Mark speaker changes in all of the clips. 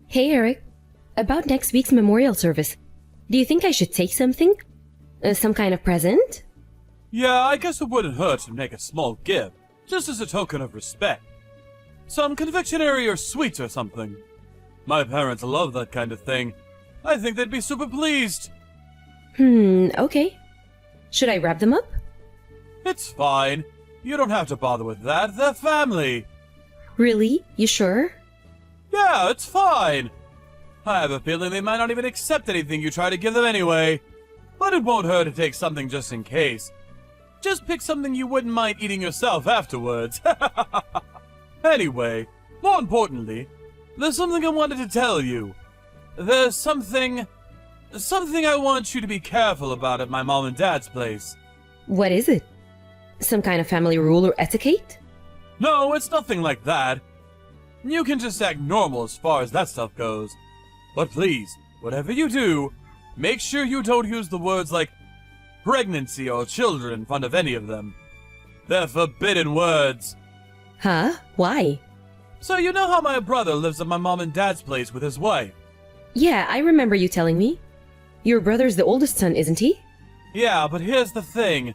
Speaker 1: Hey Eric, about next week's memorial service, do you think I should take something? Some kind of present?
Speaker 2: Yeah, I guess it wouldn't hurt to make a small gift, just as a token of respect. Some confectionery or sweets or something. My parents love that kind of thing. I think they'd be super pleased.
Speaker 1: Okay. Should I wrap them up?
Speaker 2: It's fine. You don't have to bother with that. They're family.
Speaker 1: Really? You sure?
Speaker 2: Yeah, it's fine. I have a feeling they might not even accept anything you try to give them anyway. But it won't hurt to take something just in case. Just pick something you wouldn't mind eating yourself afterwards. Anyway, more importantly, there's something I wanted to tell you. There's something I want you to be careful about at my mom and dad's place.
Speaker 1: What is it? Some kind of family rule or etiquette?
Speaker 2: No, it's nothing like that. You can just act normal as far as that stuff goes. But please, whatever you do, make sure you don't use the words like pregnancy or children in front of any of them. They're forbidden words.
Speaker 1: Huh? Why?
Speaker 2: So you know how my brother lives at my mom and dad's place with his wife?
Speaker 1: Yeah, I remember you telling me. Your brother's the oldest son, isn't he?
Speaker 2: Yeah, but here's the thing.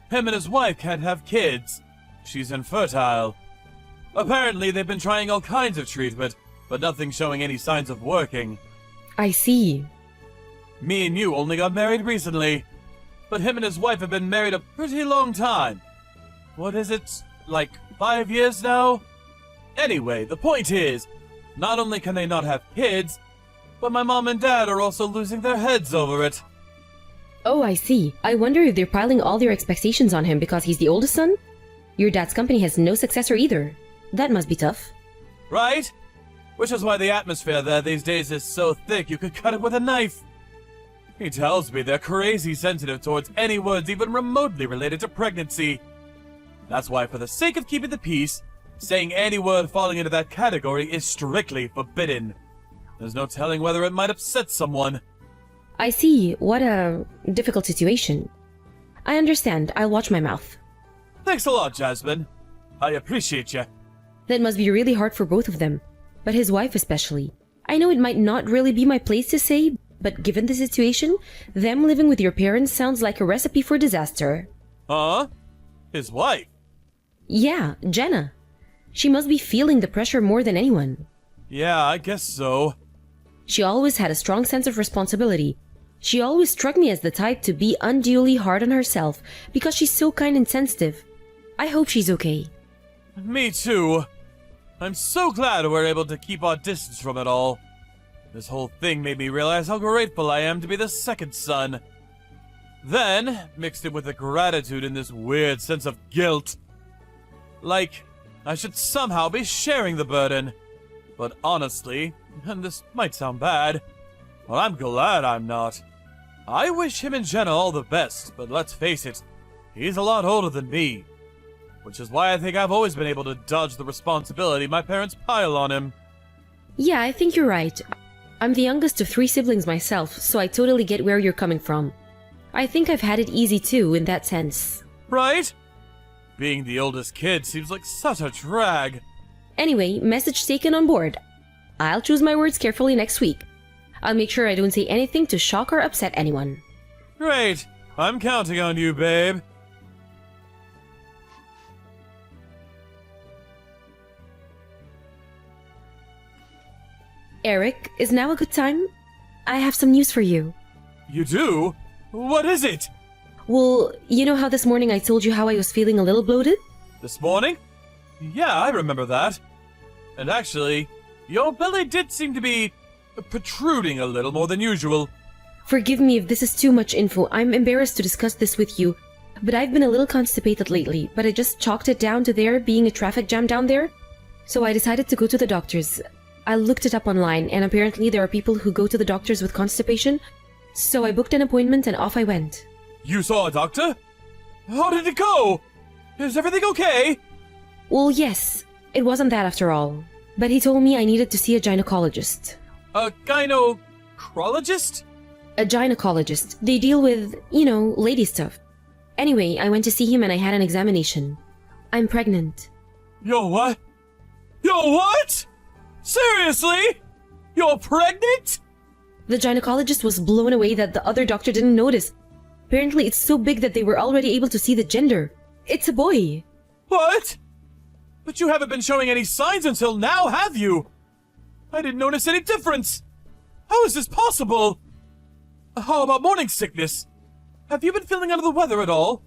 Speaker 2: Him and his wife can't have kids. She's infertile. Apparently, they've been trying all kinds of treatment, but nothing's showing any signs of working.
Speaker 1: I see.
Speaker 2: Me and you only got married recently, but him and his wife have been married a pretty long time. What is it, like 5 years now? Anyway, the point is, not only can they not have kids, but my mom and dad are also losing their heads over it.
Speaker 1: Oh, I see. I wonder if they're piling all their expectations on him because he's the oldest son? Your dad's company has no successor either. That must be tough.
Speaker 2: Right? Which is why the atmosphere there these days is so thick you could cut it with a knife. He tells me they're crazy sensitive towards any words even remotely related to pregnancy. That's why, for the sake of keeping the peace, saying any word falling into that category is strictly forbidden. There's no telling whether it might upset someone.
Speaker 1: I see. What a difficult situation. I understand. I'll watch my mouth.
Speaker 2: Thanks a lot, Jasmine. I appreciate you.
Speaker 1: That must be really hard for both of them, but his wife especially. I know it might not really be my place to say, but given the situation, them living with your parents sounds like a recipe for disaster.
Speaker 2: Huh? His wife?
Speaker 1: Yeah, Jenna. She must be feeling the pressure more than anyone.
Speaker 2: Yeah, I guess so.
Speaker 1: She always had a strong sense of responsibility. She always struck me as the type to be unduly hard on herself because she's so kind and sensitive. I hope she's okay.
Speaker 2: Me too. I'm so glad we're able to keep our distance from it all. This whole thing made me realize how grateful I am to be the second son. Then, mixed in with the gratitude and this weird sense of guilt. Like, I should somehow be sharing the burden. But honestly, and this might sound bad, well, I'm glad I'm not. I wish him and Jenna all the best, but let's face it, he's a lot older than me. Which is why I think I've always been able to dodge the responsibility my parents pile on him.
Speaker 1: Yeah, I think you're right. I'm the youngest of 3 siblings myself, so I totally get where you're coming from. I think I've had it easy too, in that sense.
Speaker 2: Right? Being the oldest kid seems like such a drag.
Speaker 1: Anyway, message taken on board. I'll choose my words carefully next week. I'll make sure I don't say anything to shock or upset anyone.
Speaker 2: Great. I'm counting on you, babe.
Speaker 1: Eric, is now a good time? I have some news for you.
Speaker 2: You do? What is it?
Speaker 1: Well, you know how this morning I told you how I was feeling a little bloated?
Speaker 2: This morning? Yeah, I remember that. And actually, your belly did seem to be protruding a little more than usual.
Speaker 1: Forgive me if this is too much info. I'm embarrassed to discuss this with you. But I've been a little constipated lately, but I just chalked it down to there being a traffic jam down there. So I decided to go to the doctor's. I looked it up online, and apparently there are people who go to the doctors with constipation. So I booked an appointment and off I went.
Speaker 2: You saw a doctor? How did it go? Is everything okay?
Speaker 1: Well, yes. It wasn't that after all. But he told me I needed to see a gynecologist.
Speaker 2: A gynecologist?
Speaker 1: A gynecologist. They deal with, lady stuff. Anyway, I went to see him and I had an examination. I'm pregnant.
Speaker 2: Yo, what? Yo, what? Seriously? You're pregnant?
Speaker 1: The gynecologist was blown away that the other doctor didn't notice. Apparently, it's so big that they were already able to see the gender. It's a boy.
Speaker 2: What? But you haven't been showing any signs until now, have you? I didn't notice any difference. How is this possible? How about morning sickness? Have you been feeling under the weather at all?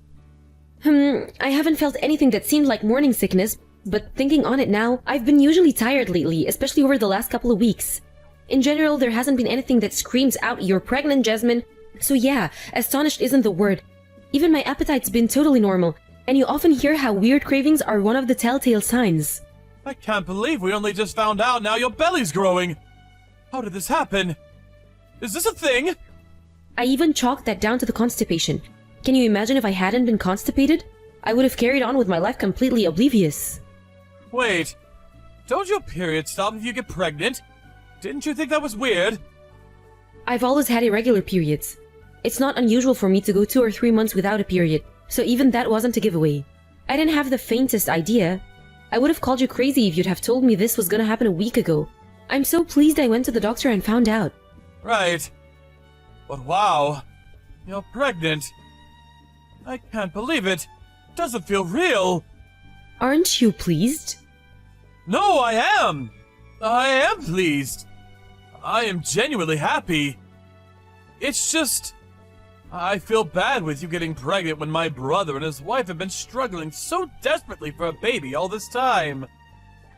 Speaker 1: I haven't felt anything that seemed like morning sickness, but thinking on it now, I've been usually tired lately, especially over the last couple of weeks. In general, there hasn't been anything that screams out, "You're pregnant, Jasmine." So yeah, astonished isn't the word. Even my appetite's been totally normal, and you often hear how weird cravings are one of the telltale signs.
Speaker 2: I can't believe we only just found out now your belly's growing. How did this happen? Is this a thing?
Speaker 1: I even chalked that down to the constipation. Can you imagine if I hadn't been constipated? I would have carried on with my life completely oblivious.
Speaker 2: Wait, don't your periods stop if you get pregnant? Didn't you think that was weird?
Speaker 1: I've always had irregular periods. It's not unusual for me to go 2 or 3 months without a period, so even that wasn't a giveaway. I didn't have the faintest idea. I would have called you crazy if you'd have told me this was gonna happen a week ago. I'm so pleased I went to the doctor and found out.
Speaker 2: Right. But wow, you're pregnant. I can't believe it. Doesn't feel real.
Speaker 1: Aren't you pleased?
Speaker 2: No, I am. I am pleased. I am genuinely happy. It's just, I feel bad with you getting pregnant when my brother and his wife have been struggling so desperately for a baby all this time.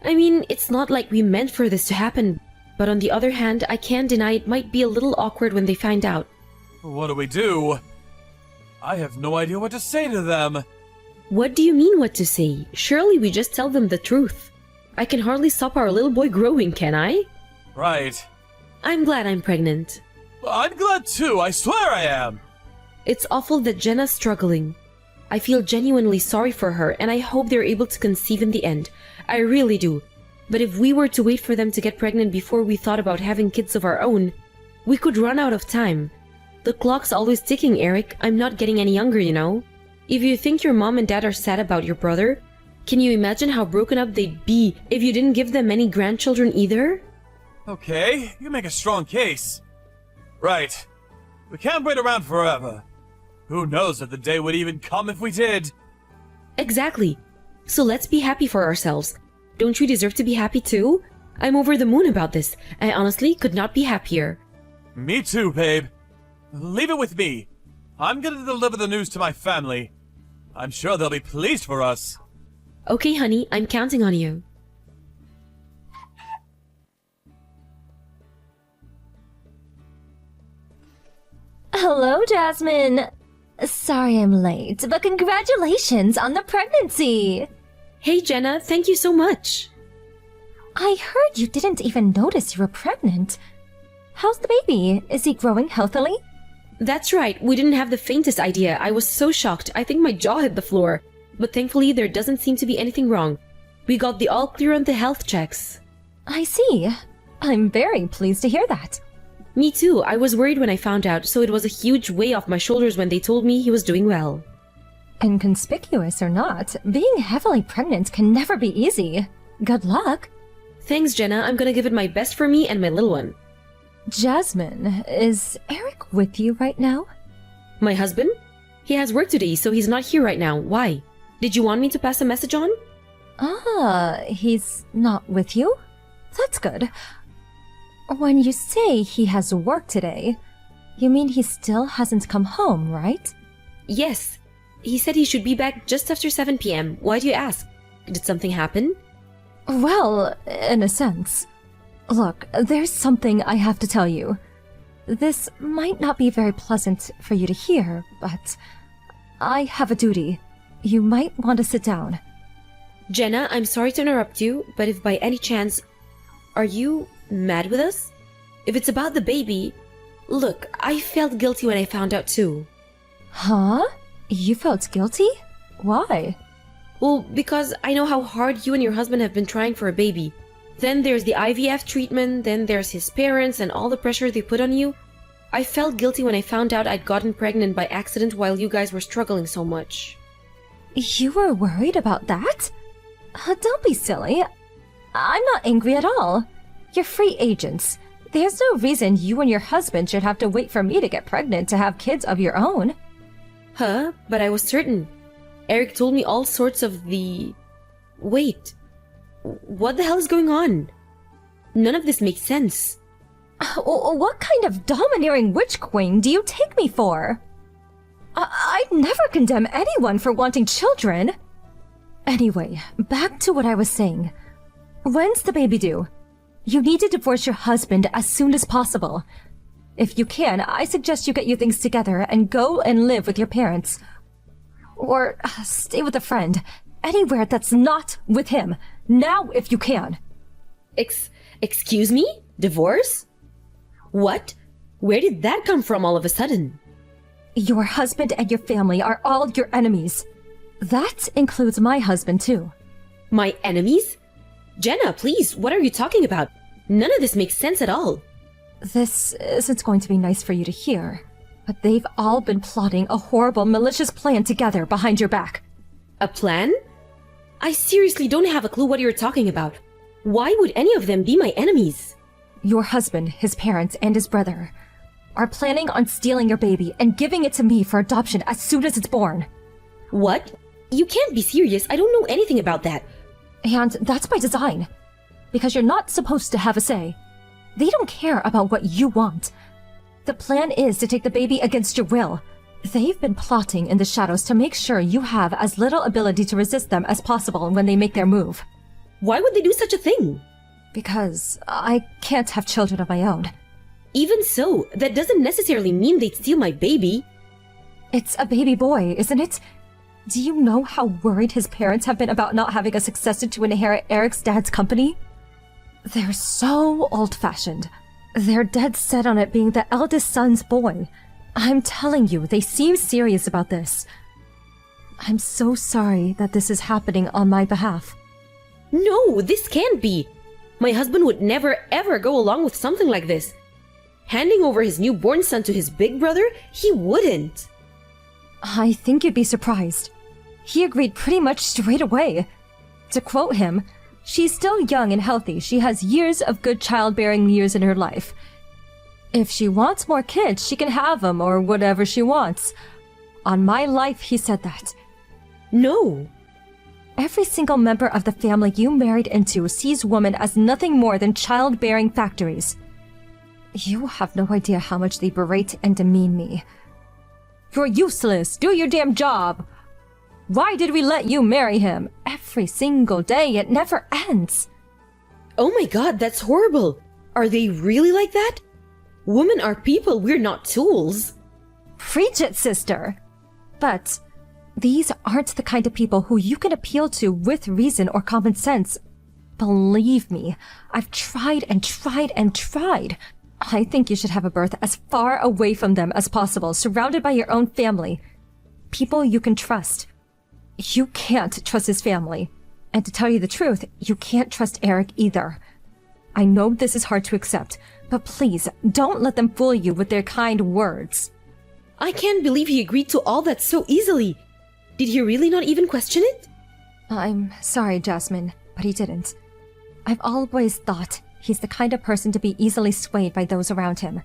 Speaker 1: I mean, it's not like we meant for this to happen, but on the other hand, I can't deny it might be a little awkward when they find out.
Speaker 2: What do we do? I have no idea what to say to them.
Speaker 1: What do you mean what to say? Surely we just tell them the truth. I can hardly stop our little boy growing, can I?
Speaker 2: Right.
Speaker 1: I'm glad I'm pregnant.
Speaker 2: I'm glad too, I swear I am.
Speaker 1: It's awful that Jenna's struggling. I feel genuinely sorry for her, and I hope they're able to conceive in the end. I really do. But if we were to wait for them to get pregnant before we thought about having kids of our own, we could run out of time. The clock's always ticking, Eric. I'm not getting any younger, you know. If you think your mom and dad are sad about your brother, can you imagine how broken up they'd be if you didn't give them any grandchildren either?
Speaker 2: Okay, you make a strong case. Right. We can't wait around forever. Who knows if the day would even come if we did?
Speaker 1: Exactly. So let's be happy for ourselves. Don't we deserve to be happy too? I'm over the moon about this. I honestly could not be happier.
Speaker 2: Me too, babe. Leave it with me. I'm gonna deliver the news to my family. I'm sure they'll be pleased for us.
Speaker 1: Okay, honey, I'm counting on you.
Speaker 3: Hello, Jasmine. Sorry I'm late, but congratulations on the pregnancy.
Speaker 1: Hey, Jenna, thank you so much.
Speaker 3: I heard you didn't even notice you were pregnant. How's the baby? Is he growing healthily?
Speaker 1: That's right, we didn't have the faintest idea. I was so shocked, I think my jaw hit the floor. But thankfully, there doesn't seem to be anything wrong. We got the all clear on the health checks.
Speaker 3: I see. I'm very pleased to hear that.
Speaker 1: Me too, I was worried when I found out, so it was a huge weight off my shoulders when they told me he was doing well.
Speaker 3: Inconspicuous or not, being heavily pregnant can never be easy. Good luck.
Speaker 1: Thanks, Jenna. I'm gonna give it my best for me and my little one.
Speaker 3: Jasmine, is Eric with you right now?
Speaker 1: My husband? He has work today, so he's not here right now. Why? Did you want me to pass a message on?
Speaker 3: Ah, he's not with you? That's good. When you say he has work today, you mean he still hasn't come home, right?
Speaker 1: Yes. He said he should be back just after 7 p.m. Why do you ask? Did something happen?
Speaker 3: Well, in a sense. Look, there's something I have to tell you. This might not be very pleasant for you to hear, but I have a duty. You might want to sit down.
Speaker 1: Jenna, I'm sorry to interrupt you, but if by any chance... Are you mad with us? If it's about the baby... Look, I felt guilty when I found out too.
Speaker 3: Huh? You felt guilty? Why?
Speaker 1: Well, because I know how hard you and your husband have been trying for a baby. Then there's the IVF treatment, then there's his parents and all the pressure they put on you. I felt guilty when I found out I'd gotten pregnant by accident while you guys were struggling so much.
Speaker 3: You were worried about that? Don't be silly. I'm not angry at all. You're free agents. There's no reason you and your husband should have to wait for me to get pregnant to have kids of your own.
Speaker 1: Huh? But I was certain. Eric told me all sorts of the... Wait. What the hell is going on? None of this makes sense.
Speaker 3: What kind of domineering witch queen do you take me for? I'd never condemn anyone for wanting children. Anyway, back to what I was saying. When's the baby due? You need to divorce your husband as soon as possible. If you can, I suggest you get your things together and go and live with your parents. Or stay with a friend. Anywhere that's not with him. Now if you can.
Speaker 1: Excuse me? Divorce? What? Where did that come from all of a sudden?
Speaker 3: Your husband and your family are all your enemies. That includes my husband too.
Speaker 1: My enemies? Jenna, please, what are you talking about? None of this makes sense at all.
Speaker 3: This isn't going to be nice for you to hear, but they've all been plotting a horrible, malicious plan together behind your back.
Speaker 1: A plan? I seriously don't have a clue what you're talking about. Why would any of them be my enemies?
Speaker 3: Your husband, his parents, and his brother are planning on stealing your baby and giving it to me for adoption as soon as it's born.
Speaker 1: What? You can't be serious. I don't know anything about that.
Speaker 3: And that's by design. Because you're not supposed to have a say. They don't care about what you want. The plan is to take the baby against your will. They've been plotting in the shadows to make sure you have as little ability to resist them as possible when they make their move.
Speaker 1: Why would they do such a thing?
Speaker 3: Because I can't have children of my own.
Speaker 1: Even so, that doesn't necessarily mean they'd steal my baby.
Speaker 3: It's a baby boy, isn't it? Do you know how worried his parents have been about not having a successor to inherit Eric's dad's company? They're so old-fashioned. They're dead set on it being the eldest son's boy. I'm telling you, they seem serious about this. I'm so sorry that this is happening on my behalf.
Speaker 1: No, this can't be. My husband would never ever go along with something like this. Handing over his newborn son to his big brother? He wouldn't.
Speaker 3: I think you'd be surprised. He agreed pretty much straight away. To quote him, "She's still young and healthy. She has years of good childbearing years in her life. If she wants more kids, she can have them or whatever she wants." On my life, he said that.
Speaker 1: No.
Speaker 3: Every single member of the family you married into sees women as nothing more than childbearing factories. You have no idea how much they berate and demean me. "You're useless! Do your damn job! Why did we let you marry him?" Every single day, it never ends.
Speaker 1: Oh my god, that's horrible. Are they really like that? Women are people, we're not tools.
Speaker 3: Preach it, sister! But these aren't the kind of people who you can appeal to with reason or common sense. Believe me, I've tried and tried and tried. I think you should have a birth as far away from them as possible, surrounded by your own family. People you can trust. You can't trust his family. And to tell you the truth, you can't trust Eric either. I know this is hard to accept, but please, don't let them fool you with their kind words.
Speaker 1: I can't believe he agreed to all that so easily. Did he really not even question it?
Speaker 3: I'm sorry, Jasmine, but he didn't. I've always thought he's the kind of person to be easily swayed by those around him.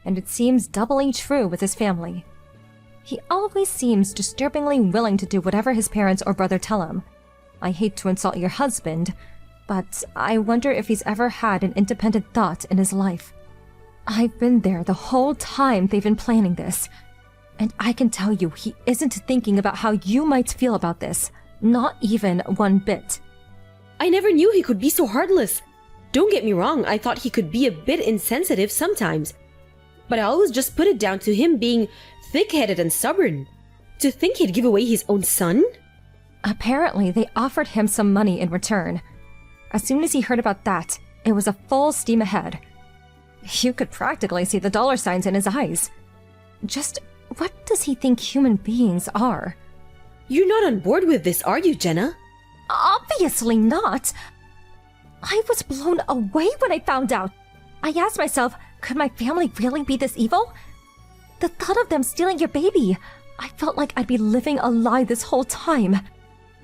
Speaker 3: And it seems doubly true with his family. He always seems disturbingly willing to do whatever his parents or brother tell him. I hate to insult your husband, but I wonder if he's ever had an independent thought in his life. I've been there the whole time they've been planning this. And I can tell you he isn't thinking about how you might feel about this. Not even one bit.
Speaker 1: I never knew he could be so heartless. Don't get me wrong, I thought he could be a bit insensitive sometimes. But I always just put it down to him being thick-headed and stubborn. To think he'd give away his own son?
Speaker 3: Apparently, they offered him some money in return. As soon as he heard about that, it was a full steam ahead. You could practically see the dollar signs in his eyes. Just what does he think human beings are?
Speaker 1: You're not on board with this, are you, Jenna?
Speaker 3: Obviously not. I was blown away when I found out. I asked myself, could my family really be this evil? The thought of them stealing your baby, I felt like I'd be living a lie this whole time.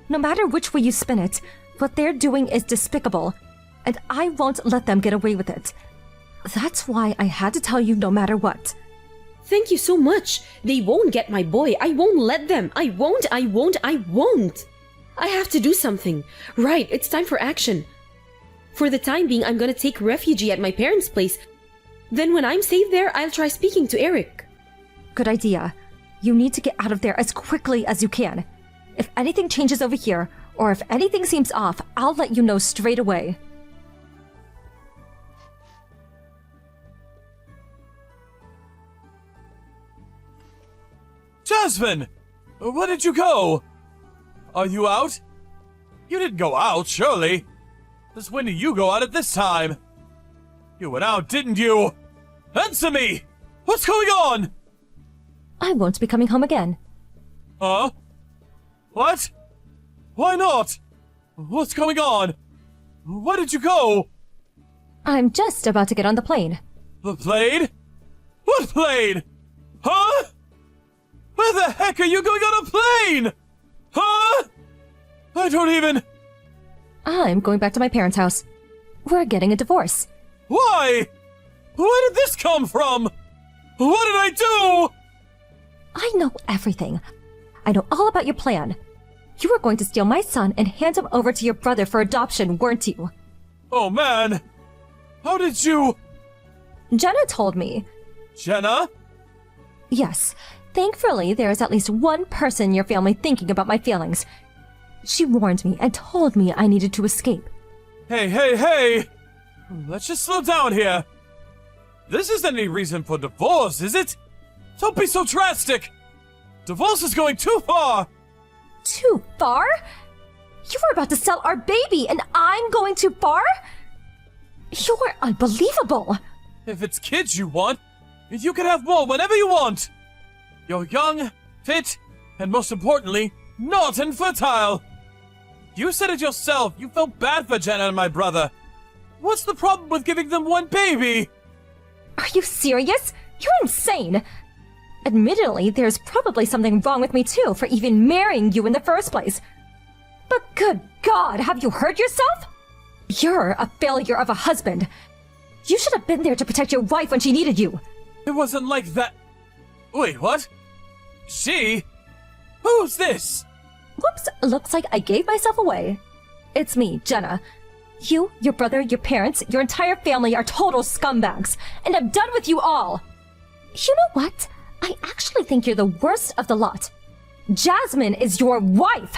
Speaker 3: No matter which way you spin it, what they're doing is despicable, and I won't let them get away with it. That's why I had to tell you no matter what.
Speaker 1: Thank you so much. They won't get my boy. I won't let them. I won't. I have to do something. Right, it's time for action. For the time being, I'm gonna take refuge at my parents' place. Then when I'm safe there, I'll try speaking to Eric.
Speaker 3: Good idea. You need to get out of there as quickly as you can. If anything changes over here, or if anything seems off, I'll let you know straight away.
Speaker 2: Jasmine! Where did you go? Are you out? You didn't go out, surely. Since when did you go out at this time? You went out, didn't you? Answer me! What's going on?
Speaker 3: I won't be coming home again.
Speaker 2: Huh? What? Why not? What's going on? Where did you go?
Speaker 3: I'm just about to get on the plane.
Speaker 2: The plane? What plane? Huh? Where the heck are you going on a plane? Huh? I don't even...
Speaker 3: I'm going back to my parents' house. We're getting a divorce.
Speaker 2: Why? Where did this come from? What did I do?
Speaker 3: I know everything. I know all about your plan. You were going to steal my son and hand him over to your brother for adoption, weren't you?
Speaker 2: Oh man! How did you...
Speaker 3: Jenna told me.
Speaker 2: Jenna?
Speaker 3: Yes. Thankfully, there is at least one person in your family thinking about my feelings. She warned me and told me I needed to escape.
Speaker 2: Hey! Let's just slow down here. This isn't any reason for divorce, is it? Don't be so drastic! Divorce is going too far!
Speaker 3: Too far? You were about to sell our baby and I'm going too far? You're unbelievable!
Speaker 2: If it's kids you want, you can have more whenever you want! You're young, fit, and most importantly, not infertile! You said it yourself, you felt bad for Jenna and my brother. What's the problem with giving them one baby?
Speaker 3: Are you serious? You're insane! Admittedly, there's probably something wrong with me too for even marrying you in the first place. But good God, have you heard yourself? You're a failure of a husband. You should have been there to protect your wife when she needed you.
Speaker 2: It wasn't like that. Wait, what? She? Who's this?
Speaker 3: Whoops, looks like I gave myself away. It's me, Jenna. You, your brother, your parents, your entire family are total scumbags, and I'm done with you all. You know what? I actually think you're the worst of the lot. Jasmine is your wife.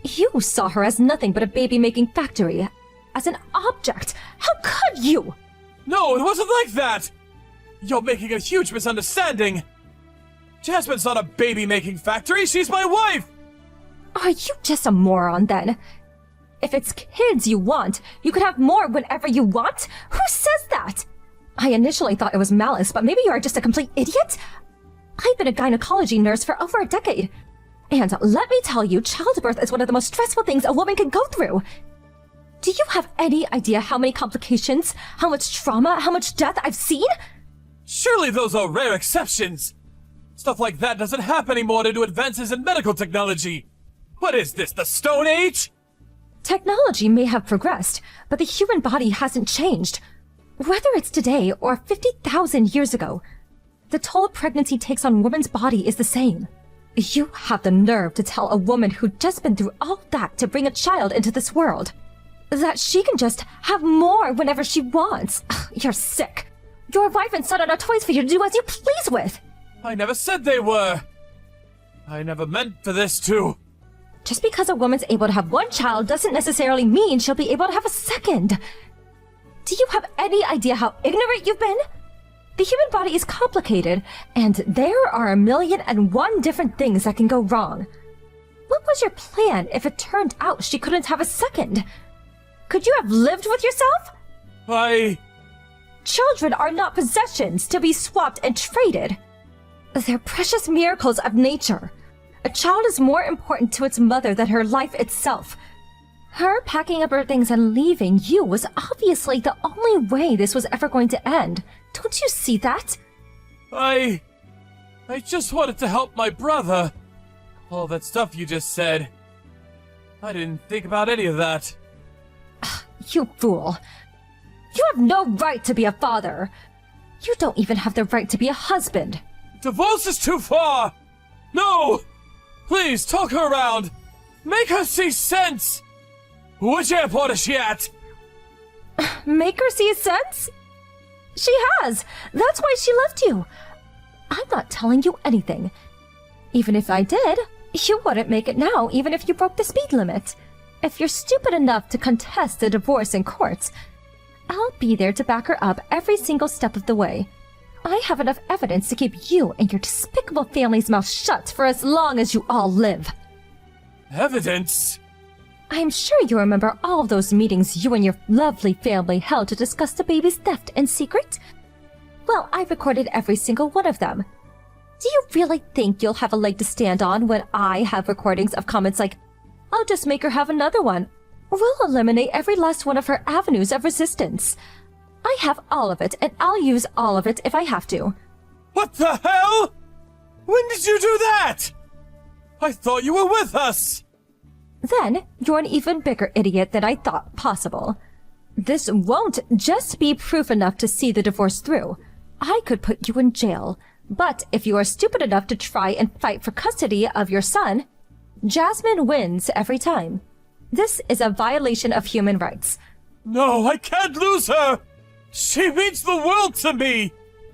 Speaker 3: You saw her as nothing but a baby-making factory, as an object. How could you?
Speaker 2: No, it wasn't like that! You're making a huge misunderstanding. Jasmine's not a baby-making factory, she's my wife!
Speaker 3: Are you just a moron then? If it's kids you want, you could have more whenever you want? Who says that? I initially thought it was malice, but maybe you are just a complete idiot? I've been a gynecology nurse for over a decade. And let me tell you, childbirth is one of the most stressful things a woman can go through. Do you have any idea how many complications, how much trauma, how much death I've seen?
Speaker 2: Surely those are rare exceptions! Stuff like that doesn't happen anymore due to advances in medical technology! What is this, the Stone Age?
Speaker 3: Technology may have progressed, but the human body hasn't changed. Whether it's today or 50,000 years ago, the toll pregnancy takes on a woman's body is the same. You have the nerve to tell a woman who'd just been through all that to bring a child into this world that she can just have more whenever she wants. You're sick. Your wife and son are not toys for you to do as you please with.
Speaker 2: I never said they were. I never meant for this to.
Speaker 3: Just because a woman's able to have one child doesn't necessarily mean she'll be able to have a second. Do you have any idea how ignorant you've been? The human body is complicated, and there are 1,000,001 different things that can go wrong. What was your plan if it turned out she couldn't have a second? Could you have lived with yourself? Children are not possessions to be swapped and traded. They're precious miracles of nature. A child is more important to its mother than her life itself. Her packing up her things and leaving you was obviously the only way this was ever going to end. Don't you see that?
Speaker 2: I just wanted to help my brother. All that stuff you just said. I didn't think about any of that.
Speaker 3: You fool. You have no right to be a father. You don't even have the right to be a husband.
Speaker 2: Divorce is too far! No! Please, talk her around! Make her see sense! Which airport is she at?
Speaker 3: Make her see sense? She has! That's why she left you! I'm not telling you anything. Even if I did, you wouldn't make it now, even if you broke the speed limit. If you're stupid enough to contest a divorce in court, I'll be there to back her up every single step of the way. I have enough evidence to keep you and your despicable family's mouth shut for as long as you all live.
Speaker 2: Evidence?
Speaker 3: I'm sure you remember all of those meetings you and your lovely family held to discuss the baby's theft in secret? Well, I recorded every single one of them. Do you really think you'll have a leg to stand on when I have recordings of comments like, "I'll just make her have another one," or "We'll eliminate every last one of her avenues of resistance"? I have all of it, and I'll use all of it if I have to.
Speaker 2: What the hell? When did you do that? I thought you were with us!
Speaker 3: Then, you're an even bigger idiot than I thought possible. This won't just be proof enough to see the divorce through. I could put you in jail. But if you are stupid enough to try and fight for custody of your son, Jasmine wins every time. This is a violation of human rights.
Speaker 2: No, I can't lose her! She means the world to me!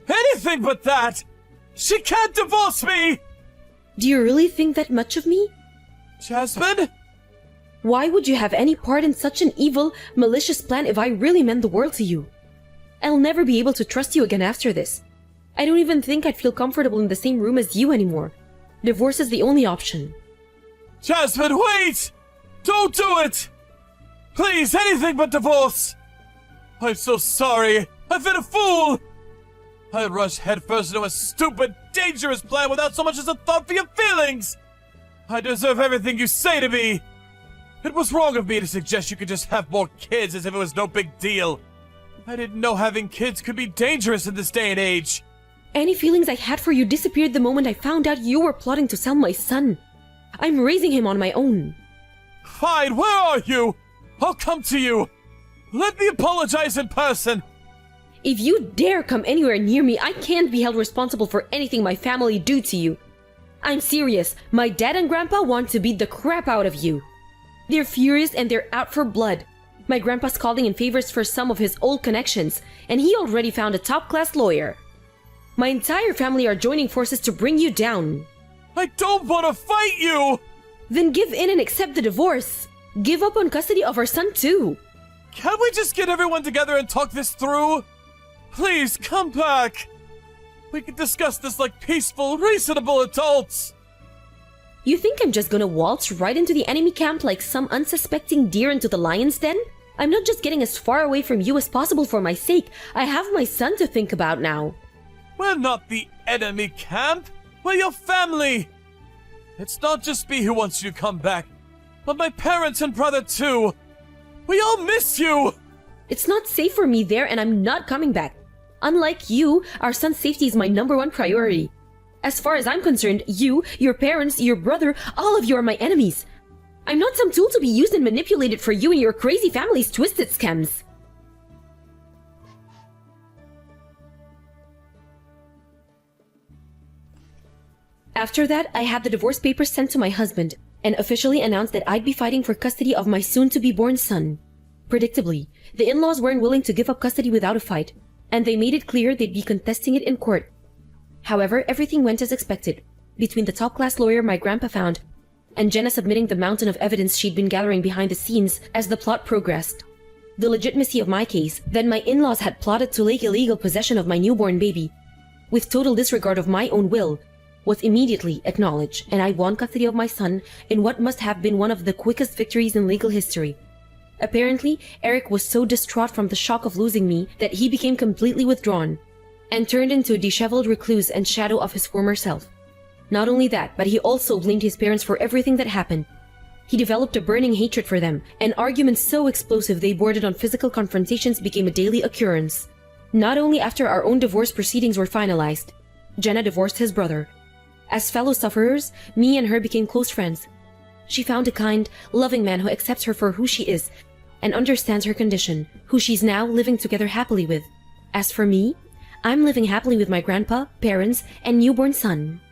Speaker 2: Anything but that! She can't divorce me!
Speaker 1: Do you really think that much of me?
Speaker 2: Jasmine?
Speaker 1: Why would you have any part in such an evil, malicious plan if I really meant the world to you? I'll never be able to trust you again after this. I don't even think I'd feel comfortable in the same room as you anymore. Divorce is the only option.
Speaker 2: Jasmine, wait! Don't do it! Please, anything but divorce! I'm so sorry. I've been a fool! I rushed headfirst into a stupid, dangerous plan without so much as a thought for your feelings! I deserve everything you say to me! It was wrong of me to suggest you could just have more kids as if it was no big deal. I didn't know having kids could be dangerous in this day and age.
Speaker 1: Any feelings I had for you disappeared the moment I found out you were plotting to sell my son. I'm raising him on my own.
Speaker 2: Fine, where are you? I'll come to you. Let me apologize in person.
Speaker 1: If you dare come anywhere near me, I can't be held responsible for anything my family do to you. I'm serious. My dad and grandpa want to beat the crap out of you. They're furious and they're out for blood. My grandpa's calling in favors for some of his old connections, and he already found a top-class lawyer. My entire family are joining forces to bring you down.
Speaker 2: I don't want to fight you!
Speaker 1: Then give in and accept the divorce. Give up on custody of our son too.
Speaker 2: Can't we just get everyone together and talk this through? Please, come back. We can discuss this like peaceful, reasonable adults.
Speaker 1: You think I'm just gonna waltz right into the enemy camp like some unsuspecting deer into the lion's den? I'm not just getting as far away from you as possible for my sake. I have my son to think about now.
Speaker 2: We're not the enemy camp. We're your family. It's not just me who wants you to come back, but my parents and brother too. We all miss you.
Speaker 1: It's not safe for me there, and I'm not coming back. Unlike you, our son's safety is my #1 priority. As far as I'm concerned, you, your parents, your brother, all of you are my enemies. I'm not some tool to be used and manipulated for you and your crazy family's twisted scams. After that, I had the divorce papers sent to my husband and officially announced that I'd be fighting for custody of my soon-to-be-born son. Predictably, the in-laws weren't willing to give up custody without a fight, and they made it clear they'd be contesting it in court. However, everything went as expected, between the top-class lawyer my grandpa found and Jenna submitting the mountain of evidence she'd been gathering behind the scenes as the plot progressed. The legitimacy of my case, that my in-laws had plotted to take illegal possession of my newborn baby, with total disregard of my own will, was immediately acknowledged, and I won custody of my son in what must have been one of the quickest victories in legal history. Apparently, Eric was so distraught from the shock of losing me that he became completely withdrawn and turned into a disheveled recluse and shadow of his former self. Not only that, but he also blamed his parents for everything that happened. He developed a burning hatred for them, and arguments so explosive they bordered on physical confrontations became a daily occurrence. Not only after our own divorce proceedings were finalized, Jenna divorced his brother. As fellow sufferers, me and her became close friends. She found a kind, loving man who accepts her for who she is and understands her condition, who she's now living together happily with. As for me, I'm living happily with my grandpa, parents, and newborn son.